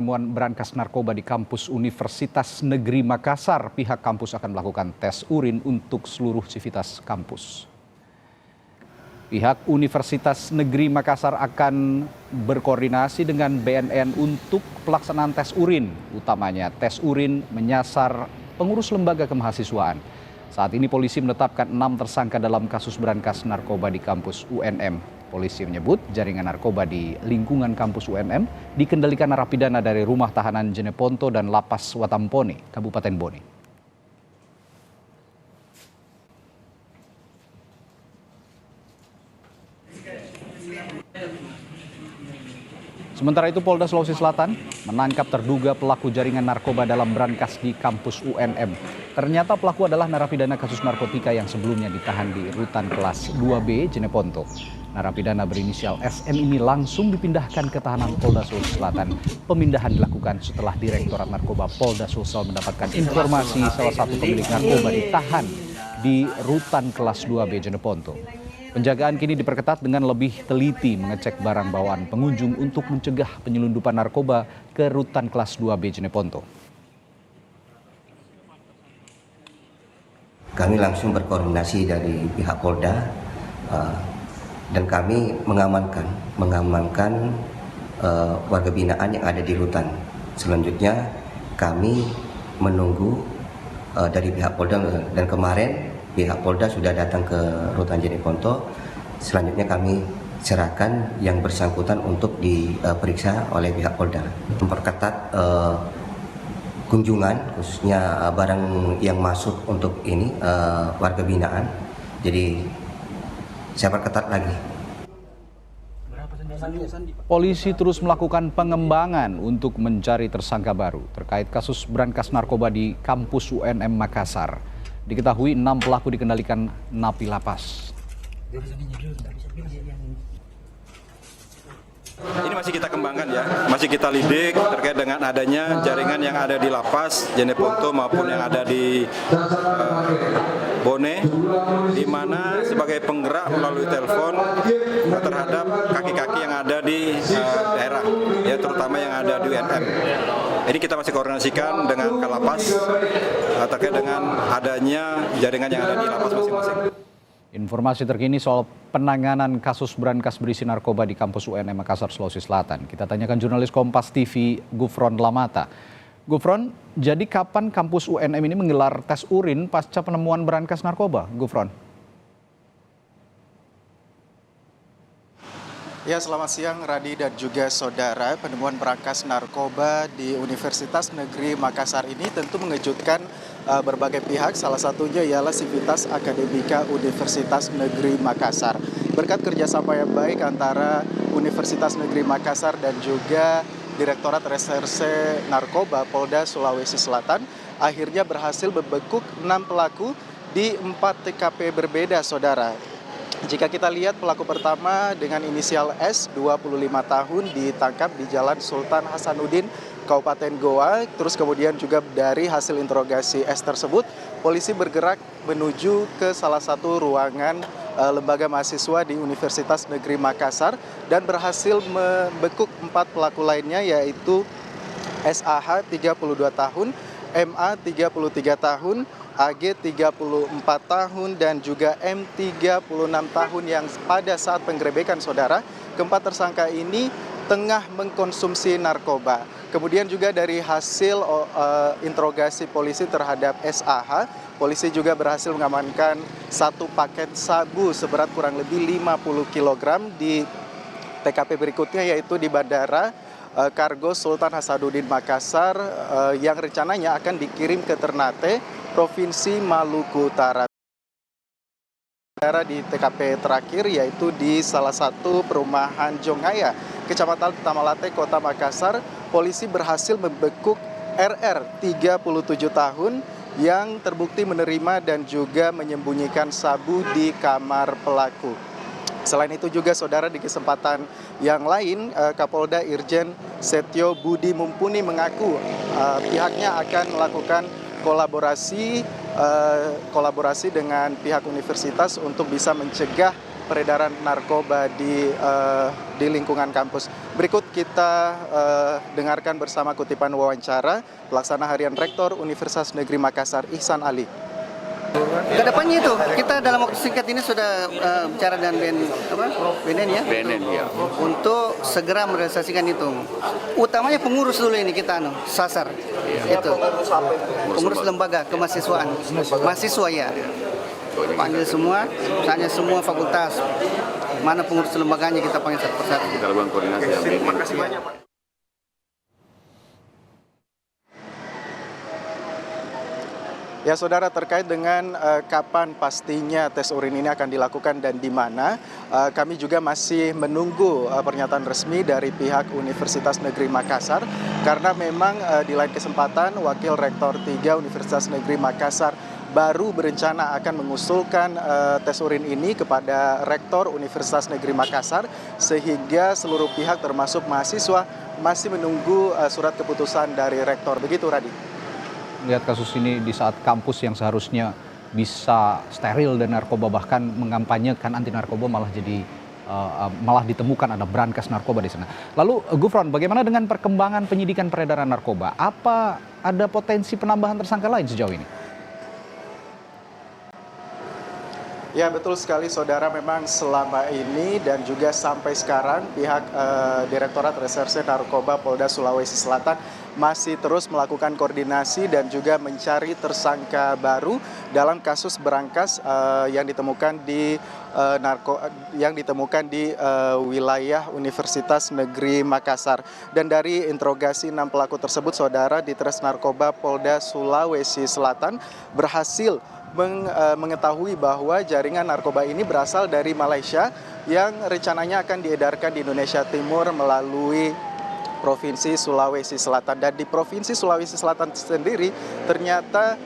Temuan berangkas narkoba di kampus Universitas Negeri Makassar, pihak kampus akan melakukan tes urin untuk seluruh sivitas kampus. Pihak Universitas Negeri Makassar akan berkoordinasi dengan BNN untuk pelaksanaan tes urin, utamanya tes urin menyasar pengurus lembaga kemahasiswaan. Saat ini polisi menetapkan 6 tersangka dalam kasus berangkas narkoba di kampus UNM. Polisi menyebut jaringan narkoba di lingkungan kampus UNM dikendalikan narapidana dari Rumah Tahanan Jeneponto dan Lapas Watampone, Kabupaten Bone. Sementara itu Polda Sulawesi Selatan menangkap terduga pelaku jaringan narkoba dalam berangkas di kampus UNM. Ternyata pelaku adalah narapidana kasus narkotika yang sebelumnya ditahan di rutan kelas 2B Jeneponto. Narapidana berinisial SM ini langsung dipindahkan ke tahanan Polda Sulawesi Selatan. Pemindahan dilakukan setelah Direktorat Narkoba Polda Sulsel mendapatkan informasi salah satu pemilik narkoba ditahan di rutan kelas 2B Jeneponto. Penjagaan kini diperketat dengan lebih teliti mengecek barang bawaan pengunjung untuk mencegah penyelundupan narkoba ke rutan kelas 2B Jeneponto. Kami langsung berkoordinasi dari pihak Polda dan kami mengamankan warga binaan yang ada di rutan. Selanjutnya kami menunggu dari pihak Polda dan kemarin pihak Polda sudah datang ke rutan Jeneponto. Selanjutnya kami serahkan yang bersangkutan untuk diperiksa oleh pihak Polda. Memperketat kunjungan khususnya barang yang masuk untuk ini warga binaan. Jadi saya perketat lagi. Polisi terus melakukan pengembangan untuk mencari tersangka baru terkait kasus berangkas narkoba di kampus UNM Makassar. Diketahui 6 pelaku dikendalikan napi lapas. Ini masih kita kembangkan ya, masih kita lidik terkait dengan adanya jaringan yang ada di lapas Jeneponto maupun yang ada di Bone, di mana sebagai penggerak melalui telepon terhadap kaki-kaki yang ada di daerah, ya terutama yang ada di UNM. Ini kita masih koordinasikan dengan Kalapas terkait dengan adanya jaringan yang ada di lapas masing-masing. Informasi terkini soal penanganan kasus berangkas berisi narkoba di kampus UNM Makassar, Sulawesi Selatan. Kita tanyakan jurnalis Kompas TV Gufron Lamata. Gufron, jadi kapan kampus UNM ini menggelar tes urin pasca penemuan berangkas narkoba? Gufron. Ya, selamat siang Radi dan juga saudara. Penemuan berangkas narkoba di Universitas Negeri Makassar ini tentu mengejutkan berbagai pihak. Salah satunya ialah Sivitas Akademika Universitas Negeri Makassar. Berkat kerjasama yang baik antara Universitas Negeri Makassar dan juga Direktorat Reserse Narkoba Polda Sulawesi Selatan, akhirnya berhasil membekuk 6 pelaku di 4 TKP berbeda, saudara. Jika kita lihat pelaku pertama dengan inisial S, 25 tahun, ditangkap di Jalan Sultan Hasanuddin, Kabupaten Goa. Terus kemudian juga dari hasil interogasi S tersebut, polisi bergerak menuju ke salah satu ruangan lembaga mahasiswa di Universitas Negeri Makassar dan berhasil membekuk 4 pelaku lainnya, yaitu SAH 32 tahun, MA 33 tahun, AG 34 tahun dan juga M 36 tahun yang pada saat penggerebekan, saudara, keempat tersangka ini tengah mengkonsumsi narkoba. Kemudian juga dari hasil interogasi polisi terhadap SAH, polisi juga berhasil mengamankan 1 paket sabu seberat kurang lebih 50 kg di TKP berikutnya, yaitu di Bandara Kargo Sultan Hasanuddin Makassar yang rencananya akan dikirim ke Ternate, Provinsi Maluku Utara. Di TKP terakhir yaitu di salah satu perumahan Jongaya, Kecamatan Tamalate, Kota Makassar, polisi berhasil membekuk RR 37 tahun yang terbukti menerima dan juga menyembunyikan sabu di kamar pelaku. Selain itu juga, saudara, di kesempatan yang lain, Kapolda Irjen Setio Budi Mumpuni mengaku pihaknya akan melakukan kolaborasi dengan pihak universitas untuk bisa mencegah peredaran narkoba di lingkungan kampus. Berikut kita dengarkan bersama kutipan wawancara pelaksana harian Rektor Universitas Negeri Makassar, Ihsan Ali. Kedepannya itu kita dalam waktu singkat ini sudah bicara dengan BNN ya, untuk segera merealisasikan itu. Utamanya pengurus dulu ini kita sasar itu pengurus lembaga kemahasiswaan, mahasiswa ya. Panggil semua, misalnya semua fakultas, mana pengurus lembaganya kita panggil satu persatu. Kita lakukan koordinasi yang baik. Terima kasih banyak, Pak. Ya saudara, terkait dengan kapan pastinya tes urin ini akan dilakukan dan di mana, kami juga masih menunggu pernyataan resmi dari pihak Universitas Negeri Makassar, karena memang di lain kesempatan Wakil Rektor 3 Universitas Negeri Makassar baru berencana akan mengusulkan tes urin ini kepada Rektor Universitas Negeri Makassar, sehingga seluruh pihak termasuk mahasiswa masih menunggu surat keputusan dari Rektor. Begitu, Radi. Lihat kasus ini di saat kampus yang seharusnya bisa steril dan narkoba, bahkan mengampanyekan anti narkoba, malah ditemukan ada brankas narkoba di sana. Lalu Gufron, bagaimana dengan perkembangan penyidikan peredaran narkoba? Apa ada potensi penambahan tersangka lain sejauh ini? Ya betul sekali saudara, memang selama ini dan juga sampai sekarang pihak Direktorat Reserse Narkoba Polda Sulawesi Selatan masih terus melakukan koordinasi dan juga mencari tersangka baru dalam kasus brankas yang ditemukan di wilayah Universitas Negeri Makassar. Dan dari interogasi 6 pelaku tersebut, saudara, di Tres Narkoba Polda Sulawesi Selatan berhasil mengetahui bahwa jaringan narkoba ini berasal dari Malaysia yang rencananya akan diedarkan di Indonesia Timur melalui Provinsi Sulawesi Selatan. Dan di Provinsi Sulawesi Selatan sendiri ternyata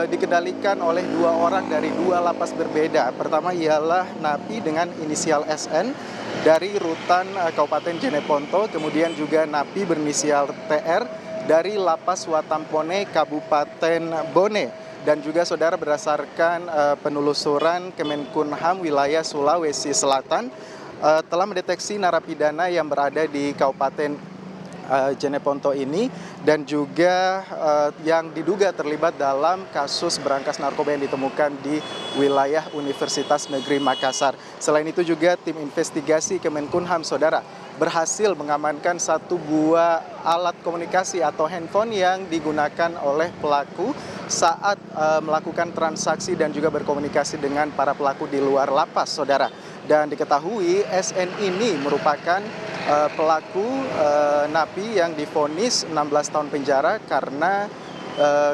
dikendalikan oleh 2 orang dari 2 lapas berbeda. Pertama ialah napi dengan inisial SN dari rutan Kabupaten Jeneponto, kemudian juga napi berinisial TR dari lapas Watampone Kabupaten Bone. Dan juga saudara, berdasarkan penelusuran Kemenkumham wilayah Sulawesi Selatan telah mendeteksi narapidana yang berada di Kabupaten Jeneponto ini dan juga yang diduga terlibat dalam kasus brankas narkoba yang ditemukan di wilayah Universitas Negeri Makassar. Selain itu juga tim investigasi Kemenkumham, saudara, berhasil mengamankan 1 buah alat komunikasi atau handphone yang digunakan oleh pelaku saat melakukan transaksi dan juga berkomunikasi dengan para pelaku di luar lapas, saudara. Dan diketahui SN ini merupakan pelaku napi yang divonis 16 tahun penjara karena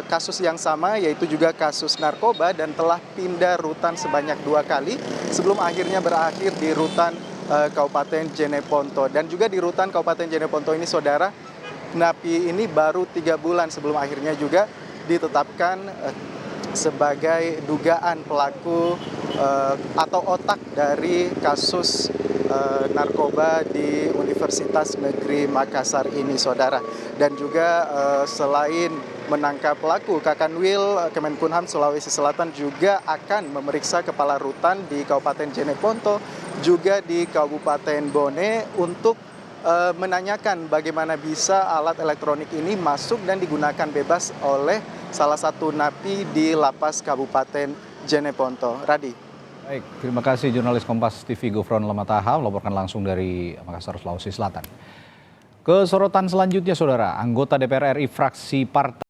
kasus yang sama, yaitu juga kasus narkoba, dan telah pindah rutan sebanyak 2 kali sebelum akhirnya berakhir di rutan Kabupaten Jeneponto. Dan juga di rutan Kabupaten Jeneponto ini, saudara, napi ini baru 3 bulan sebelum akhirnya juga ditetapkan sebagai dugaan pelaku atau otak dari kasus narkoba di Universitas Negeri Makassar ini, saudara. Dan juga selain menangkap pelaku, Kakanwil Kemenkumham Sulawesi Selatan juga akan memeriksa kepala rutan di Kabupaten Jeneponto, juga di Kabupaten Bone, untuk menanyakan bagaimana bisa alat elektronik ini masuk dan digunakan bebas oleh salah satu napi di lapas Kabupaten Jeneponto. Radi. Baik, terima kasih jurnalis Kompas TV Gufron Lamataha melaporkan langsung dari Makassar, Sulawesi Selatan. Ke sorotan selanjutnya, saudara, anggota DPR RI fraksi Partai